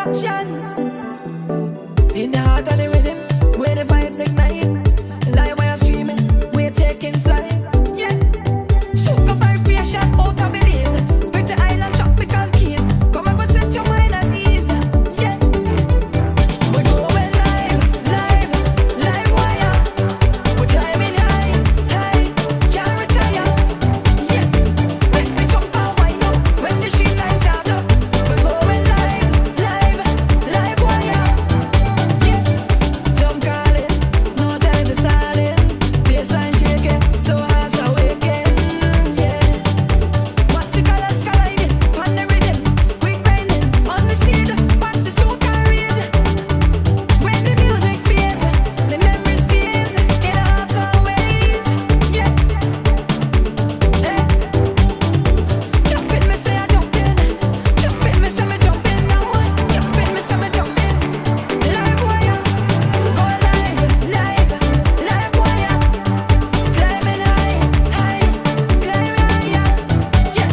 Productions. In the heart of the rhythm, where the vibes ignite. Live wire streaming, we're taking flight. Yeah. Sugar vibration out of Belize. Pretty island tropical keys. Come up and set your mind at ease. Yeah. We're going live, live, live wire. We're climbing high, high, can't retire. Yeah. Make me jump and wind up when the street lights start up. We're going live, live, live wire. Yeah. Jump calling, no time for silence. Baseline shaking, so hearts awaken. Yeah. What's the colors colliding on the rhythm? We grinding on the street, but the soul can read. When the music fades, the memory stays in our hearts always. Yeah. Hey. Jump in, me say I jump in. Jump in, me say me jump in now. Jump in, me say me jump in. Live wire, go live, live, live wire. Climbing high, high, climbing higher. Yeah,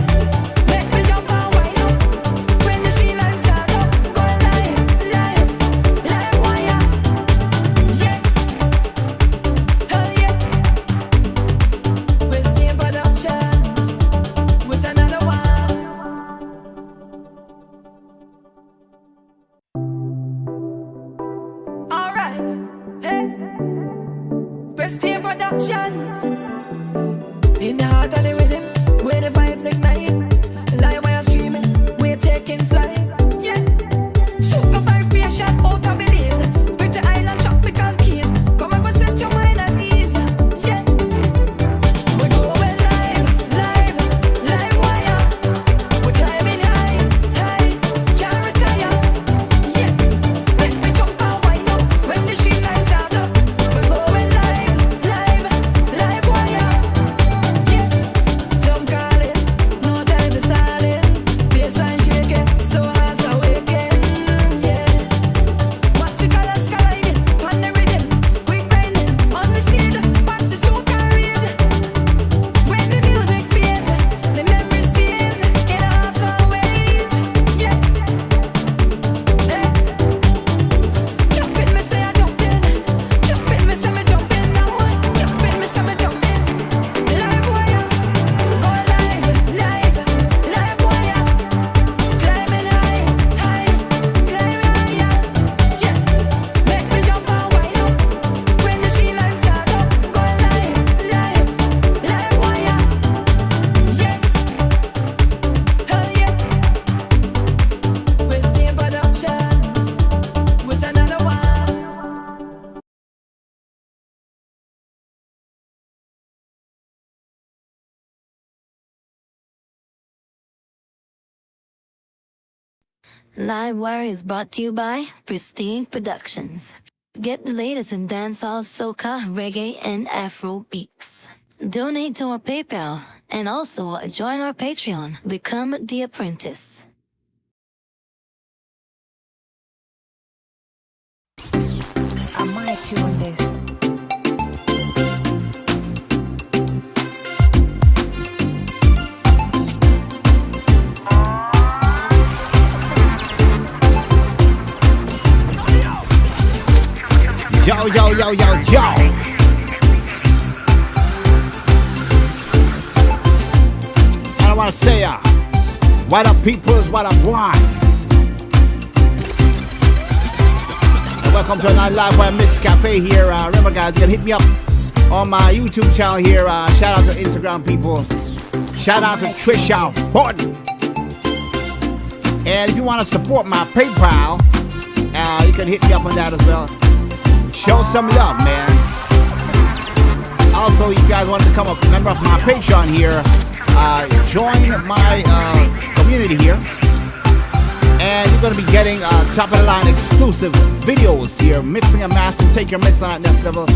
make me jump and wind up when the street lights start up. Go live, live, live wire. Yeah, hell yeah. We're staying Productions with another one. Alright, hey. Pristine Productions. In the heart of the rhythm, where the vibes ignite. Live wire streaming, we're taking flight. Yeah. Sugar vibration out of Belize. Pretty island tropical keys. Come up and set your mind at ease. Yeah. We're going live, live, live wire. We're climbing high, high, can't retire. Yeah. Make me jump and wind up when the street lights start up. We're going live, live, live wire. Yeah. Jump calling, no time for silence. Baseline shaking, so hearts awaken. Yeah. What's the colors colliding on the rhythm? We grinding on the street, but the soul can read. When the music fades, the memory stays in our hearts always. Yeah. Hey. Jump in, me say I jump in. Jump in, me say me jump in now. Jump in, me say me jump in. Live wire, go live, live, live wire. Climbing high, high, climbing higher. Yeah, make me jump and wind up when the street lights start up. Go live, live, live wire. Yeah, hell yeah. We're staying Productions with another one. Livewire is brought to you by Pristine Productions. Get the latest in dancehall, soca, reggae, and Afro beats. Donate to our PayPal and also join our Patreon. Become the apprentice. I might tune this. Yo, yo, yo, yo, yo. And I want to say, what up, peoples, what up, one? And welcome to another Live Wire Mix Cafe here. Remember, guys, you can hit me up on my YouTube channel here. Shout out to Instagram people. Shout out to Trisha Horton. And if you want to support my PayPal, you can hit me up on that as well. Show some love, man. Also, you guys want to become a member of my Patreon here, join my community here, and you're going to be getting top of the line exclusive videos here, mixing and mastering. Take your mix on that next level.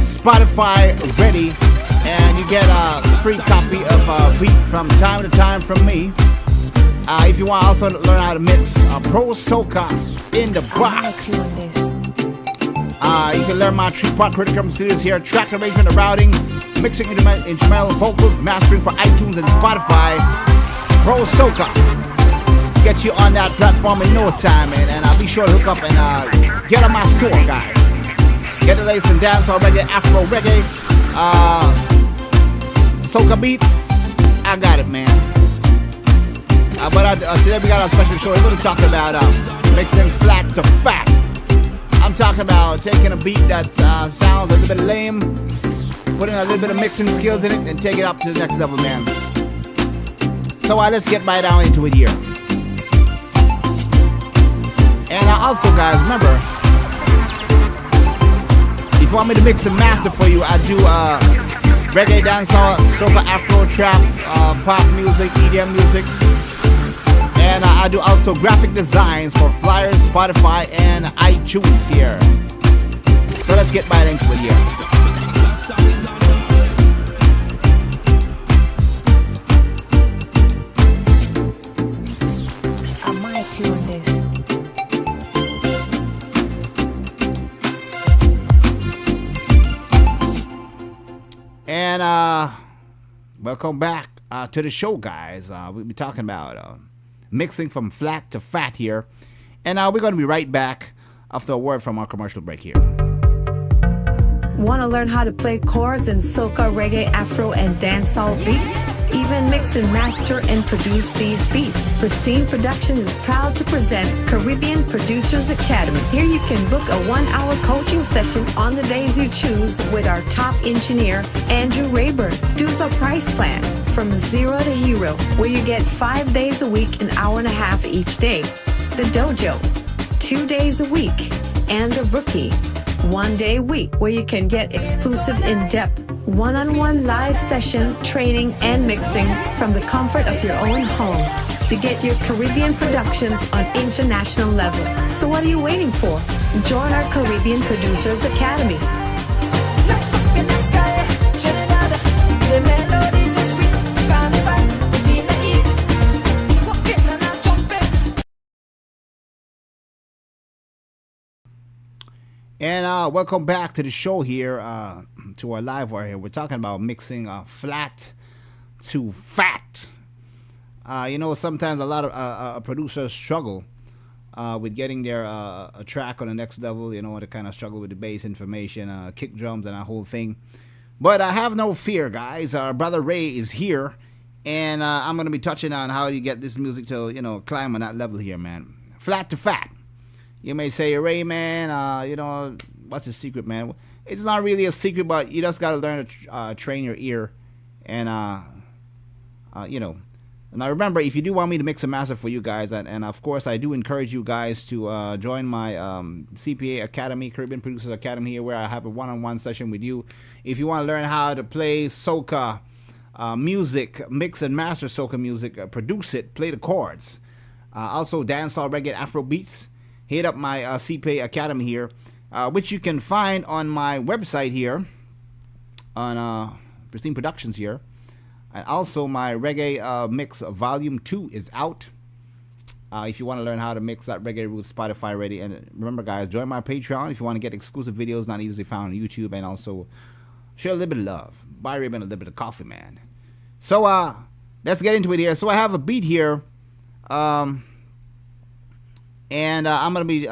Spotify ready, and you get a free copy of beat from time to time from me. If you want to also learn how to mix Pro Soca in the box. You can learn my three-part curriculum series here: track arrangement and routing, mixing instrumental vocals, mastering for iTunes and Spotify. Pro Soca. get you on that platform in no time, man. And I'll be sure to hook up and get on my store, guys. Get the latest in dancehall, reggae, Afro reggae, soca beats. I got it, man. But today we got a special show. We're going to talk about mixing flat to fat. I'm talking about taking a beat that sounds a little bit lame, putting a little bit of mixing skills in it, and take it up to the next level, man. So let's get right down into it here. And also, guys, remember, if you want me to mix and master for you, I do reggae, dancehall, soca, Afro, trap, pop music, EDM music. And I do also graphic designs for flyers, Spotify, and iTunes here. So let's get right into it here. I might tune this. And welcome back to the show, guys. We'll be talking about mixing from flat to fat here. And we're going to be right back after a word from our commercial break here. Want to learn how to play chords in soca, reggae, Afro, and dancehall beats? Even mix and master and produce these beats. Pristine Production is proud to present Caribbean Producers Academy. Here you can book a 1-hour coaching session on the days you choose with our top engineer, Andrew Rayburn. Dues our price plan from zero to hero, where you get 5 days a week, an hour and a half each day. The dojo, 2 days a week, and the rookie, 1 day a week, where you can get exclusive in-depth one-on-one live session training and mixing from the comfort of your own home to get your Caribbean productions on international level. So what are you waiting for? Join our Caribbean Producers Academy. Lights up in the sky, Trinidad. The melodies are sweet. It's carnival, we feel the heat. Walking and a jumping. And welcome back to the show here, to our live wire here. We're talking about mixing flat to fat. Sometimes a lot of producers struggle with getting their a track on the next level. They kind of struggle with the bass information, kick drums, and that whole thing. But have no fear, guys. Our brother Ray is here, and I'm going to be touching on how you get this music to, climb on that level here, man. Flat to fat. You may say, Ray, man, what's the secret, man? It's not really a secret, but you just got to learn to train your ear. And, Now, remember, if you do want me to mix a master for you guys, and of course, I do encourage you guys to join my CPA Academy, Caribbean Producers Academy here, where I have a one-on-one session with you. If you want to learn how to play soca music, mix and master soca music, produce it, play the chords. Also, dancehall, reggae, Afro beats. Hit up my CPA Academy here, which you can find on my website here, on Pristine Productions here. And also my reggae mix volume 2 is out. If you want to learn how to mix that reggae root, Spotify ready. And remember, guys, join my Patreon if you want to get exclusive videos not easily found on YouTube, and also share a little bit of love. Buy Raven a little bit of coffee, man. So let's get into it here. So I have a beat here. And I'm going to be,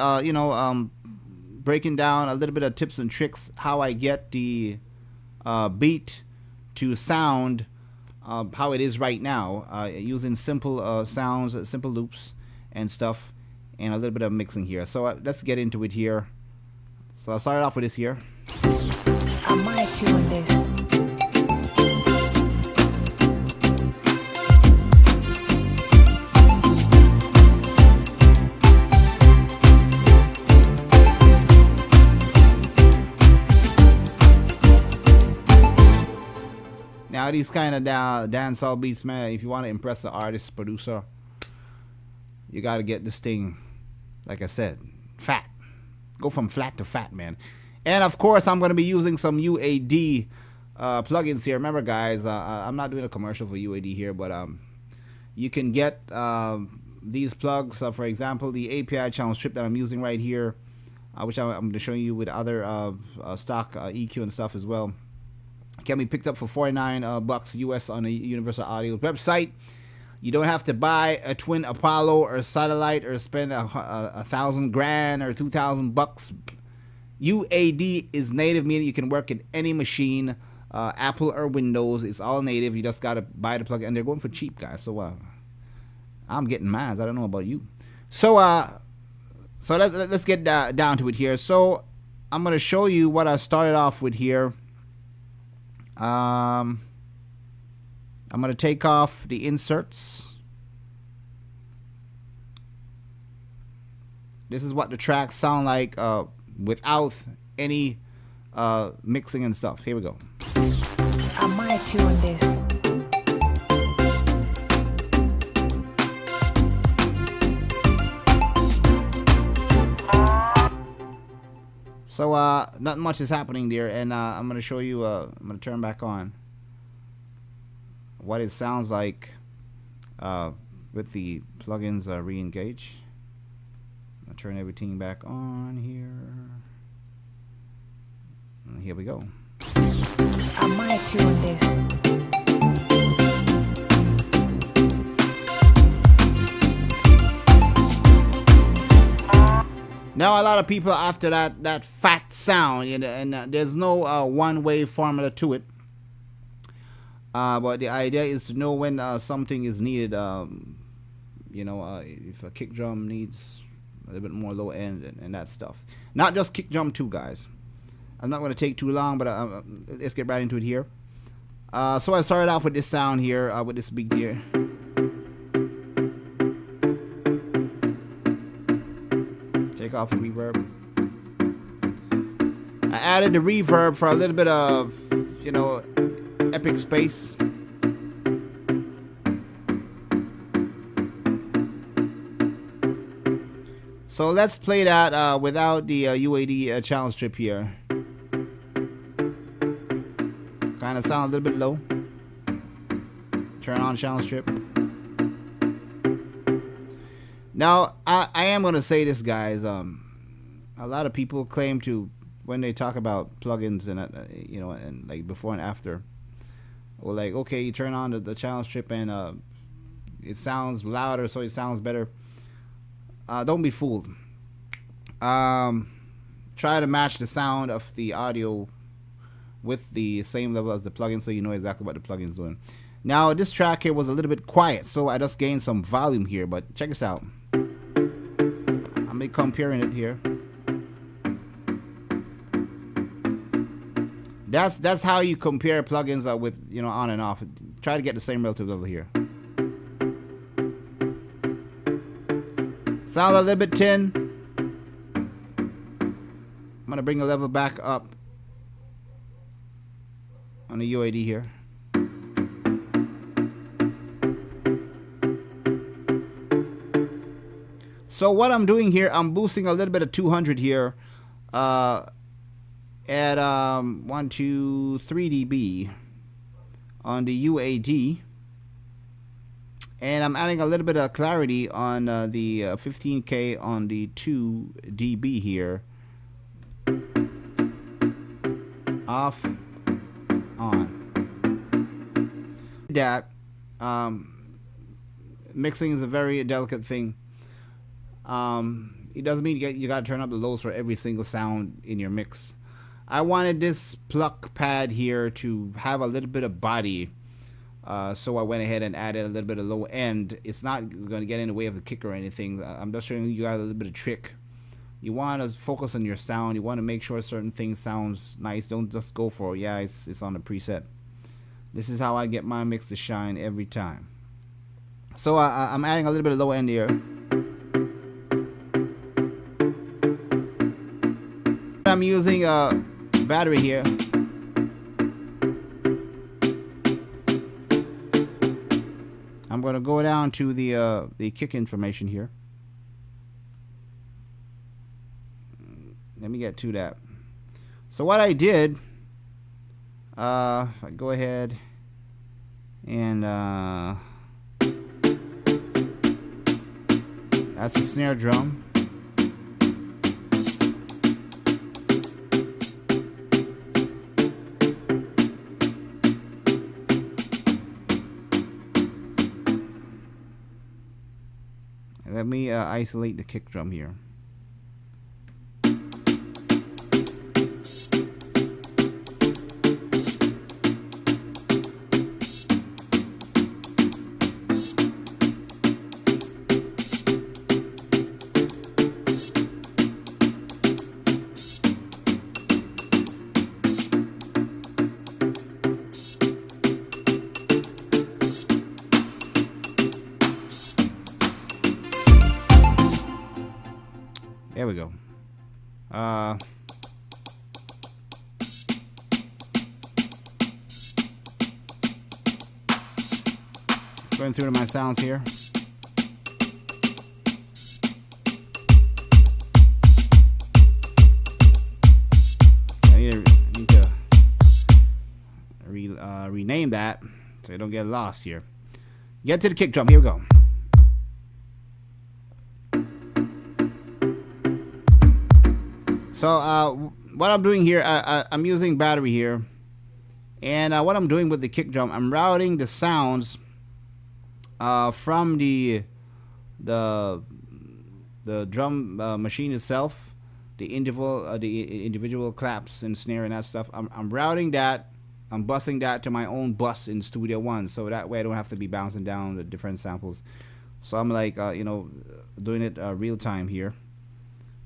breaking down a little bit of tips and tricks how I get the beat to sound how it is right now, using simple sounds, simple loops and stuff, and a little bit of mixing here. So let's get into it here. So I'll start off with this here. I might tune this. Now these kind of dancehall beats, man, if you want to impress the artist, producer, you got to get this thing, like I said, fat. Go from flat to fat, man. And of course, I'm going to be using some UAD plugins here. Remember, guys, I'm not doing a commercial for UAD here, but you can get these plugs. For example, the API channel strip that I'm using right here, which I'm going to show you with other stock EQ and stuff as well. Can be picked up for $49 US on the Universal Audio website. You don't have to buy a twin Apollo or satellite or spend a $1,000 or $2,000. UAD is native, meaning you can work in any machine, Apple or Windows. It's all native. You just gotta buy the plugin, and they're going for cheap, guys. So I'm getting mad. I don't know about you. So let's get down to it here. So I'm gonna show you what I started off with here. I'm gonna take off the inserts. This is what the tracks sound like without any mixing and stuff. Here we go. I might tune this. So not much is happening there, and I'm gonna show you. I'm gonna turn back on what it sounds like with the plugins re-engage. I'm gonna turn everything back on here. And here we go. I might tune this. Now a lot of people after that fat sound, and there's no one-way formula to it. But the idea is to know when something is needed. If a kick drum needs a little bit more low end and that stuff. Not just kick drum too, guys. I'm not going to take too long, but let's get right into it here. So I started off with this sound here, with this beat here. Take off the reverb. I added the reverb for a little bit of, epic space. So let's play that without the UAD challenge strip here. Kind of sound a little bit low. Turn on challenge strip. Now, I am going to say this, guys. A lot of people claim to, when they talk about plugins and and like before and after, or like, okay, you turn on the challenge strip and it sounds louder, so it sounds better. Don't be fooled. Try to match the sound of the audio with the same level as the plugin, so you know exactly what the plugin is doing. Now, this track here was a little bit quiet, so I just gained some volume here. But check this out. I'm comparing it here. That's how you compare plugins with on and off. Try to get the same relative level here. Sound a little bit thin. I'm gonna bring the level back up on the UAD here. So what I'm doing here, I'm boosting a little bit of 200 here at 1, 2, 3 dB on the UAD, and I'm adding a little bit of clarity on the 15K on the 2 dB here. Off, on. That mixing is a very delicate thing. It doesn't mean you got to turn up the lows for every single sound in your mix. I wanted this pluck pad here to have a little bit of body, so I went ahead and added a little bit of low end. It's not going to get in the way of the kick or anything. I'm just showing you guys a little bit of trick. You want to focus on your sound. You want to make sure certain things sounds nice. Don't just go for it's on the preset. This is how I get my mix to shine every time. So I'm adding a little bit of low end here. I'm using a battery here. I'm going to go down to the kick information here. Let me get to that. So what I did, I go ahead and that's the snare drum. Let me isolate the kick drum here. There we go. Going through to my sounds here. I need to rename that so you don't get lost here. Get to the kick drum. Here we go. So what I'm doing here, I'm using battery here, and what I'm doing with the kick drum, I'm routing the sounds from the drum machine itself, the individual claps and snare and that stuff. I'm routing that. I'm busing that to my own bus in Studio One, so that way I don't have to be bouncing down the different samples. So I'm like, doing it real time here.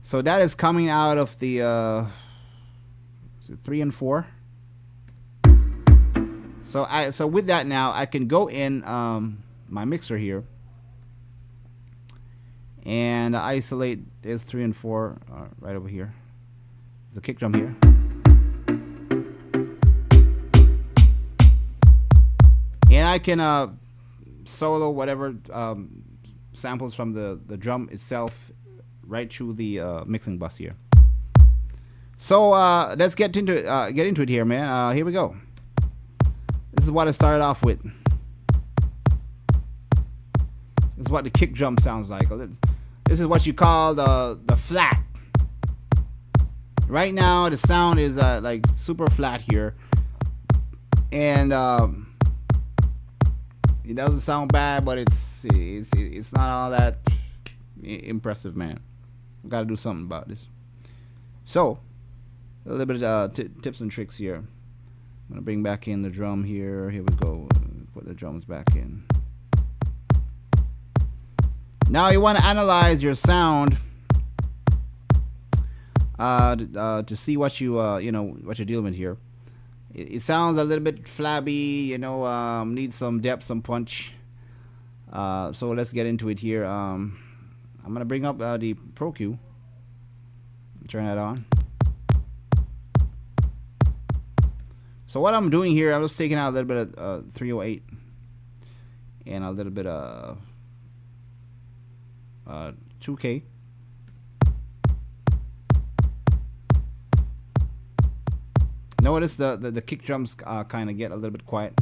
So that is coming out of the 3 and 4. So with that now, I can go in my mixer here and isolate this 3 and 4 right over here. There's a kick drum here. And I can solo whatever samples from the drum itself right through the mixing bus here. So let's get into it here, man. Here we go. This is what I started off with. This is what the kick drum sounds like. This is what you call the flat. Right now the sound is like super flat here, and it doesn't sound bad, but it's not all that impressive, man. Got to do something about this. So a little bit of tips and tricks here. I'm gonna bring back in the drum here. Here we go. Put the drums back in. Now you want to analyze your sound to see what what you're dealing with here. It sounds a little bit flabby, needs some depth, some punch. So let's get into it here. I'm gonna bring up the Pro Q. Turn that on. So what I'm doing here, I'm just taking out a little bit of 308 and a little bit of 2K. Notice the kick drums kind of get a little bit quiet.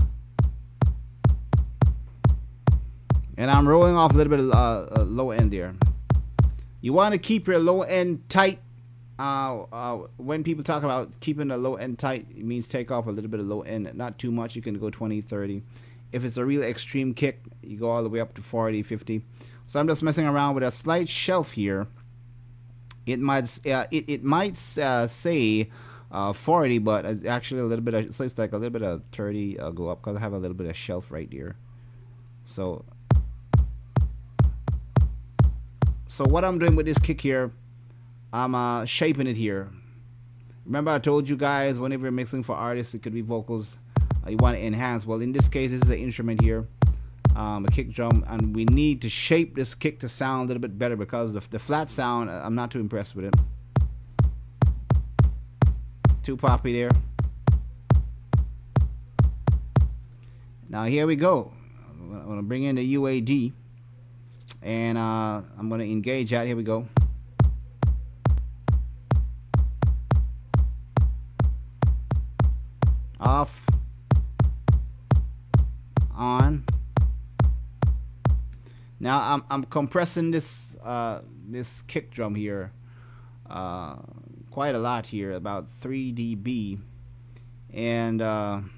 And I'm rolling off a little bit of low end there. You want to keep your low end tight. When people talk about keeping the low end tight, it means take off a little bit of low end, not too much. You can go 20, 30. If it's a real extreme kick, you go all the way up to 40, 50. So I'm just messing around with a slight shelf here. It might say 40, but it's actually a little bit of, so it's like a little bit of 30 go up because I have a little bit of shelf right there. So what I'm doing with this kick here, I'm shaping it here. Remember I told you guys whenever you're mixing for artists, it could be vocals, you want to enhance. Well, in this case, this is an instrument here, a kick drum, and we need to shape this kick to sound a little bit better because the flat sound, I'm not too impressed with it. Too poppy there. Now here we go. I'm going to bring in the UAD, and I'm going to engage that. Here we go. Off, on. Now I'm compressing this this kick drum here quite a lot here, about 3 dB, and I'm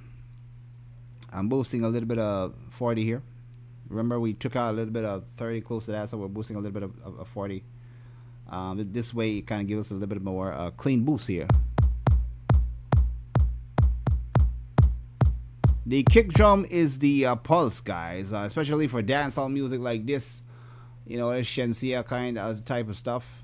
boosting a little bit of 40 here, Remember, we took out a little bit of 30 close to that, so we're boosting a little bit of 40. This way, it kind of gives us a little bit more clean boost here. The kick drum is the pulse, guys, especially for dancehall music like this. You know, Shensia kind of type of stuff.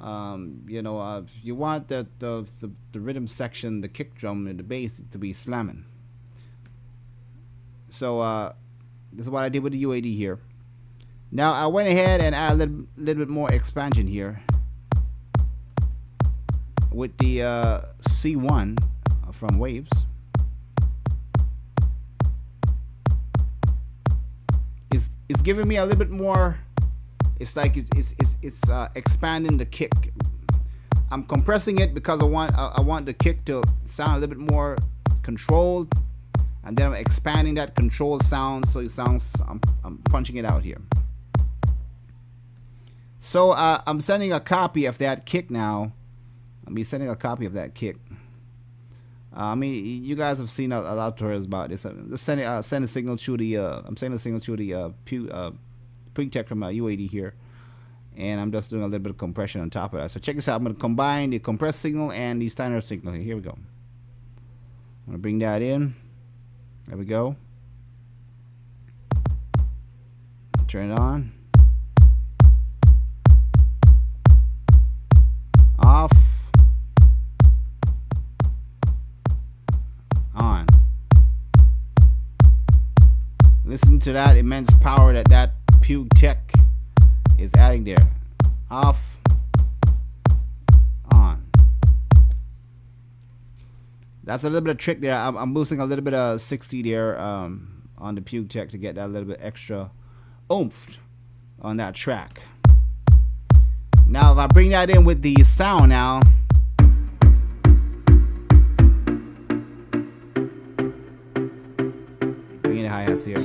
You know, you want the rhythm section, the kick drum and the bass to be slamming. So this is what I did with the UAD here. Now I went ahead and added a little bit more expansion here with the C1 from Waves. It's giving me a little bit more. It's like it's expanding the kick. I'm compressing it because I want the kick to sound a little bit more controlled, and then I'm expanding that controlled sound so it sounds. I'm punching it out here. So I'm sending a copy of that kick now. I'll be sending a copy of that kick. I mean, you guys have seen a lot of tutorials about this. Just send a signal to the. I'm sending a signal to the pre-tech from UAD here, and I'm just doing a little bit of compression on top of that. So check this out. I'm going to combine the compressed signal and the standard signal here. Here we go. I'm going to bring that in. There we go. Turn it on. Off. On. Listen to that immense power that Pug Tech is adding there. Off. On. That's a little bit of trick there. I'm boosting a little bit of 60 there on the Pug Tech to get that little bit extra oomph on that track. Now if I bring that in with the sound now. Hi-hats here.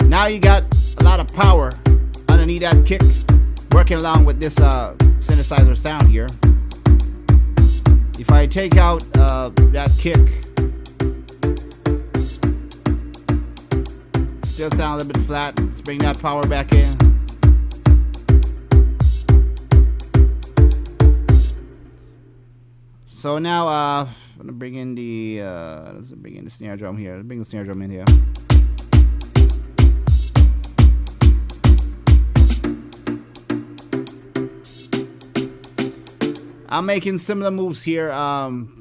Now you got a lot of power underneath that kick, working along with this synthesizer sound here. If I take out that kick, still sound a little bit flat. Let's bring that power back in. So now I'm gonna bring in the snare drum here. Let's bring the snare drum in here. I'm making similar moves here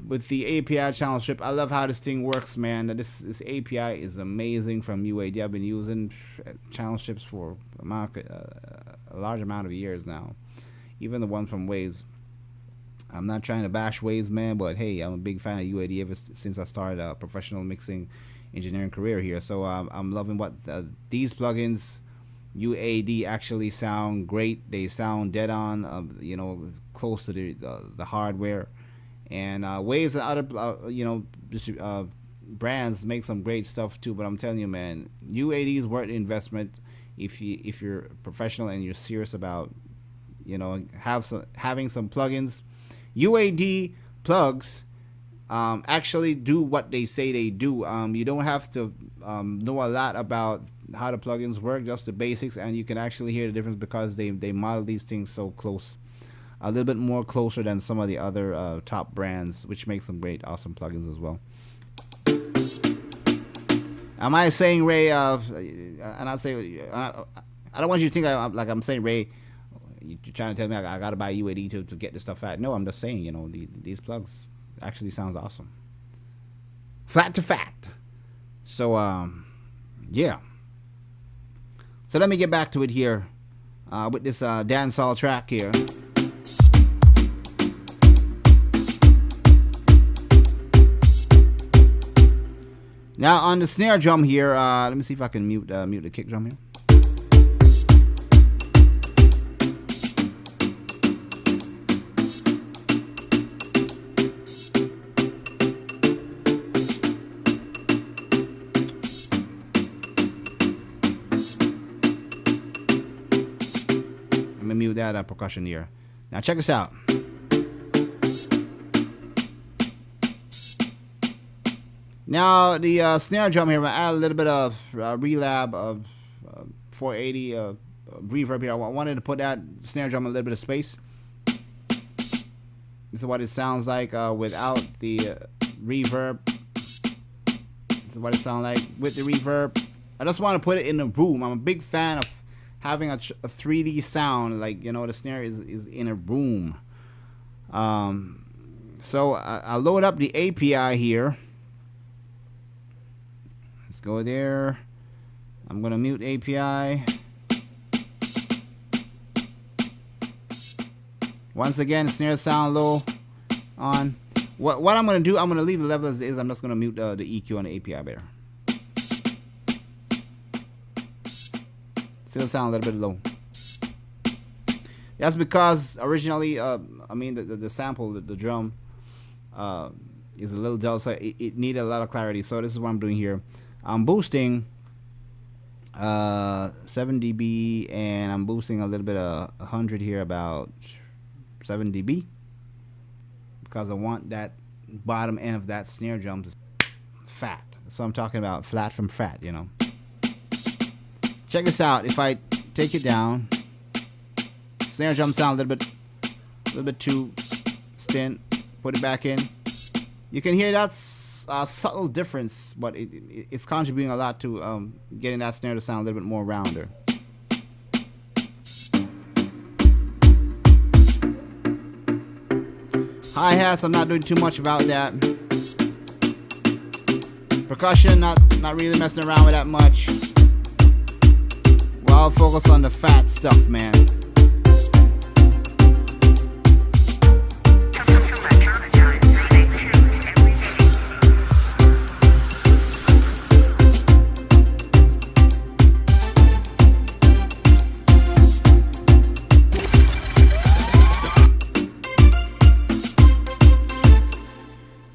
with the API channel strip. I love how this thing works, man. This API is amazing from UAD. I've been using channel strips for a large amount of years now. Even the one from Waves. I'm not trying to bash Waves, man, but hey, I'm a big fan of UAD ever since I started a professional mixing engineering career here. So I'm loving what these plugins, UAD, actually sound great. They sound dead on, you know, close to the hardware. And Waves and other, brands make some great stuff too. But I'm telling you, man, UAD is worth the investment if you're professional and you're serious about, you know, having some plugins. UAD plugs actually do what they say they do. You don't have to know a lot about how the plugins work, just the basics, and you can actually hear the difference because they model these things so close, a little bit more closer than some of the other top brands, which makes some great, awesome plugins as well. Am I saying, Ray? And I say, I don't want you to think I'm saying, Ray, you're trying to tell me I gotta buy UAD to get this stuff out. No, I'm just saying, you know, these plugs actually sounds awesome. Flat to fat. So yeah. So let me get back to it here with this dancehall track here. Now on the snare drum here, let me see if I can mute the kick drum here. Mute that percussion here. Now check this out. Now the snare drum here, I'm gonna add a little bit of relab of 480 reverb here. I wanted to put that snare drum a little bit of space. This is what it sounds like without the reverb. This is what it sounds like with the reverb. I just want to put it in a room. I'm a big fan of having a 3D sound, like, you know, the snare is in a room. So I'll load up the API here. Let's go there. I'm gonna mute API. Once again, snare sound low on. What I'm gonna do, I'm gonna leave the level as is. I'm just gonna mute the EQ on the API better. Still sound a little bit low. That's because originally, I mean, the sample, the drum, is a little dull, so it needed a lot of clarity. So this is what I'm doing here. I'm boosting 7 dB, and I'm boosting a little bit of 100 here, about 7 dB, because I want that bottom end of that snare drum to fat. So I'm talking about flat from fat, you know. Check this out. If I take it down, snare drum sound a little bit too thin. Put it back in. You can hear that's a subtle difference, but it's contributing a lot to getting that snare to sound a little bit more rounder. Hi-hats, I'm not doing too much about that. Percussion, not really messing around with that much. Well, I'll focus on the fat stuff, man.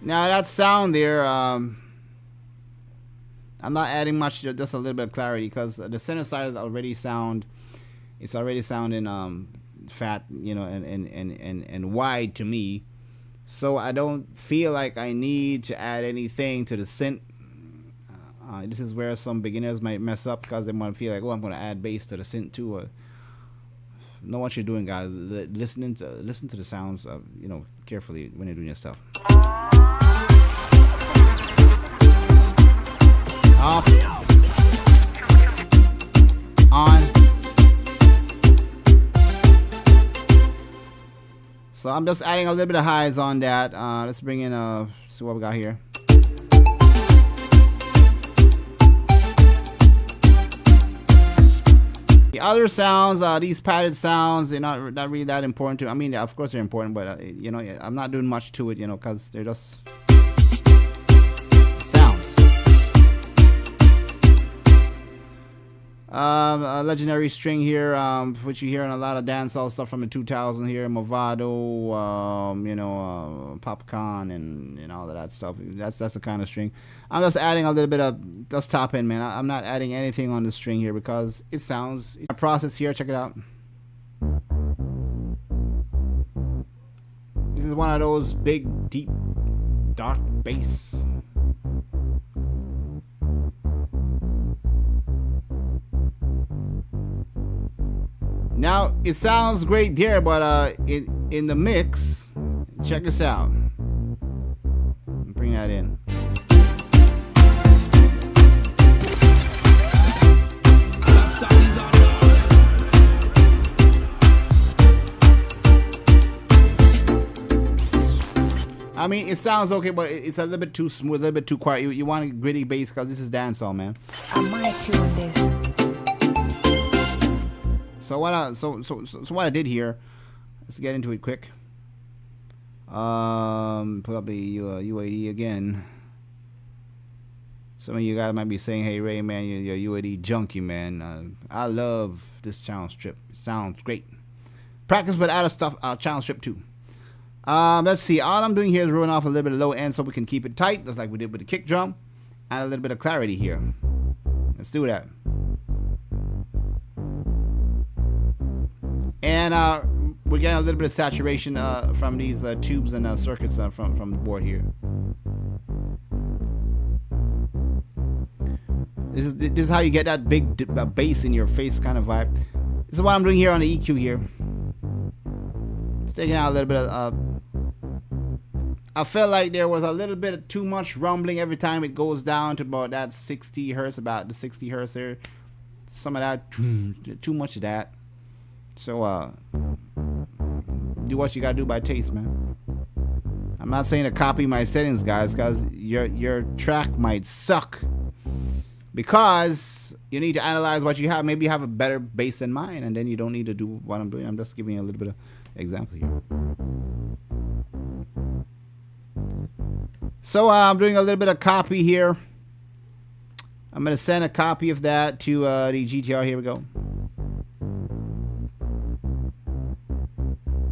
Now that sound there, I'm not adding much, just a little bit of clarity, because the synthesizer already sound, it's already sounding fat, you know, and wide to me. So I don't feel like I need to add anything to the synth. This is where some beginners might mess up, because they might feel like, oh, I'm going to add bass to the synth too. Know what you're doing, guys. Listen to the sounds, you know, carefully when you're doing your stuff. Off. On. So I'm just adding a little bit of highs on that. Let's bring in see what we got here. The other sounds, these padded sounds, they're not really that important to. I mean, of course they're important, but you know, I'm not doing much to it, you know, because they're just sounds. A legendary string here, which you hear in a lot of dancehall stuff from the 2000s here, Movado, you know, Popcorn and all of that stuff. That's the kind of string. I'm just adding a little bit of just top end, man. I'm not adding anything on the string here because it sounds. A process here. Check it out. This is one of those big, deep, dark bass. Now it sounds great there, but in the mix, check this out. Bring that in. I mean, it sounds okay, but it's a little bit too smooth, a little bit too quiet. You want a gritty bass because this is dancehall, man. I might tune this. So what I did here, let's get into it quick. Put up the UAD again. Some of you guys might be saying, "Hey Ray, man, you're UAD junkie, man." I love this channel strip. It sounds great. Practice with other stuff. Channel strip too. Let's see. All I'm doing here is rolling off a little bit of low end so we can keep it tight, just like we did with the kick drum. Add a little bit of clarity here. Let's do that. And we're getting a little bit of saturation from these tubes and circuits from the board here. This is how you get that big bass in your face kind of vibe. This is what I'm doing here on the EQ here. It's taking out a little bit of. I felt like there was a little bit of too much rumbling every time it goes down to about that 60 hertz, about the 60 hertz there. Some of that, too much of that. So, do what you gotta do by taste, man. I'm not saying to copy my settings, guys, because your track might suck. Because you need to analyze what you have. Maybe you have a better bass than mine, and then you don't need to do what I'm doing. I'm just giving you a little bit of example here. So I'm doing a little bit of copy here. I'm going to send a copy of that to the GTR. Here we go.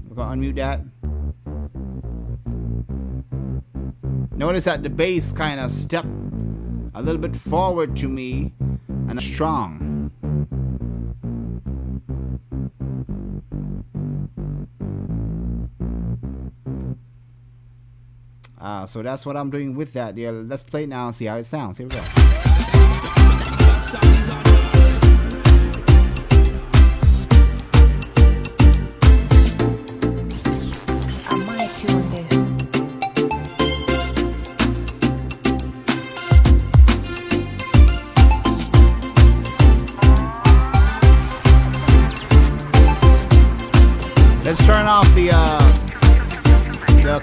We're going to unmute that. Notice that the bass kind of stepped a little bit forward to me and strong. So that's what I'm doing with that. Yeah, let's play it now and see how it sounds. Here we go. I might tune this. Let's turn off the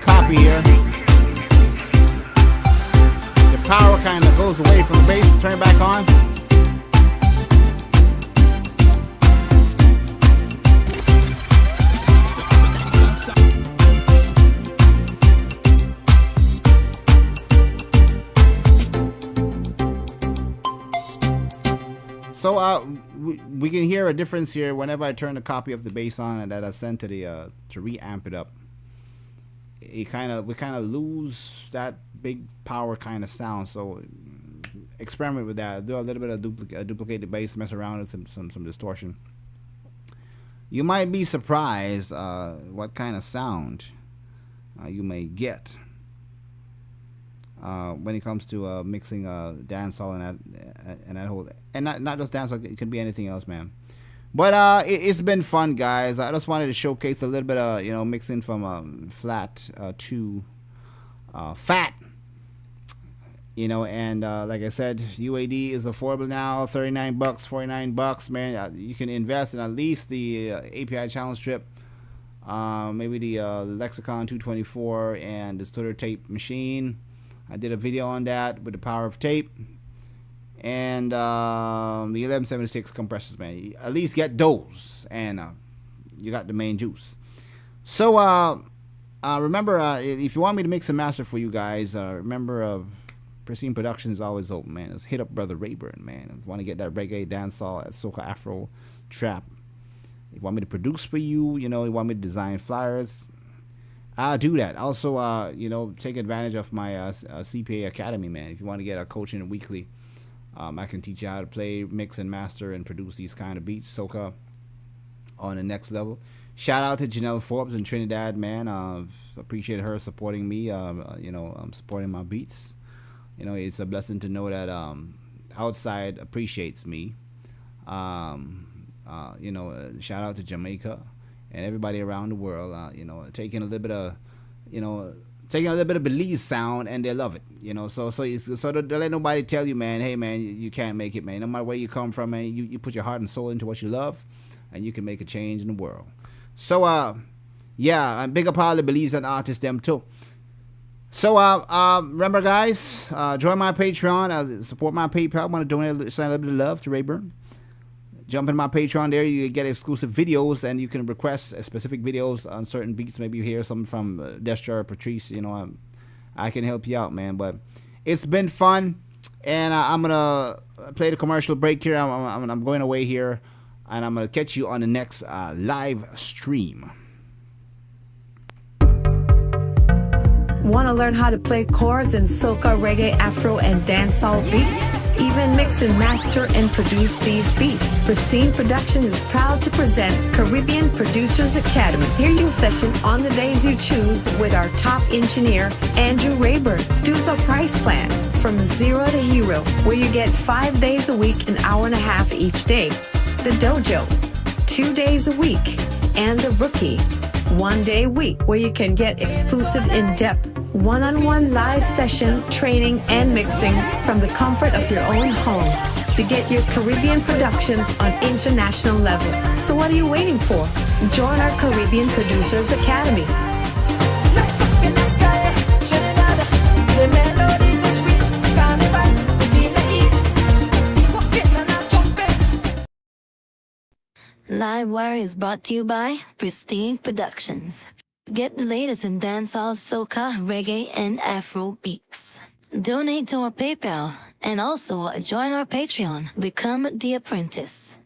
copy here. Power kind of goes away from the bass. Turn it back on. So we can hear a difference here whenever I turn the copy of the bass on and that I sent to the to reamp it up. We kind of lose that big power kind of sound. So experiment with that. Do a little bit of duplicate the bass, mess around with some distortion. You might be surprised what kind of sound you may get when it comes to mixing dancehall and that whole, and not just dancehall. It could be anything else, man. But it's been fun, guys. I just wanted to showcase a little bit of mixing from flat to phat. And like I said, UAD is affordable now. $39, $49, man. You can invest in at least the API challenge strip, maybe the Lexicon 224 and the Stutter tape machine. I did a video on that with the power of tape. And the 1176 compressors, man. At least get those, and you got the main juice. So remember, if you want me to mix and master for you guys, remember, Pristine Production is always open, man. Just hit up Brother Rayburn, man. If you want to get that reggae, dancehall, that soca, afro, trap. If you want me to produce for you, you want me to design flyers, I'll do that. Also, take advantage of my CPA Academy, man. If you want to get a coaching weekly. I can teach you how to play, mix, and master and produce these kind of beats, soca, on the next level. Shout out to Janelle Forbes in Trinidad, man. Appreciate her supporting me, supporting my beats. It's a blessing to know that outside appreciates me. Shout out to Jamaica and everybody around the world, taking a little bit of Belize sound, and they love it, So don't let nobody tell you, man, hey, man, you can't make it, man. No matter where you come from, man, you put your heart and soul into what you love, and you can make a change in the world. So, yeah, big up all the Belize and artists, them too. So, remember, guys, join my Patreon, support my PayPal. I want to donate, send a little bit of love to Rayburn. Jump in my Patreon there. You get exclusive videos, and you can request specific videos on certain beats. Maybe you hear something from Destra or Patrice. I can help you out, man. But it's been fun, and I'm gonna play the commercial break here. I'm going away here, and I'm gonna catch you on the next live stream. Want to learn how to play chords in soca, reggae, afro, and dancehall beats? Even mix and master and produce these beats. Pristine Production is proud to present Caribbean Producers Academy. Hear you session on the days you choose with our top engineer, Andrew Rayburn. Dues our price plan. From Zero to Hero, where you get 5 days a week, an hour and a half each day. The Dojo, 2 days a week. And the Rookie, 1 day a week, where you can get exclusive in-depth, one-on-one live session, training, and mixing from the comfort of your own home to get your Caribbean productions on international level. So what are you waiting for? Join our Caribbean Producers Academy. Lights up in the sky, Trinidad. The melodies are sweet. It's carnival, we feel the heat. Walking and a jumping. Livewire is brought to you by Pristine Productions. Get the latest in dancehall, soca, reggae, and Afro beats. Donate to our PayPal and also join our Patreon. Become the apprentice.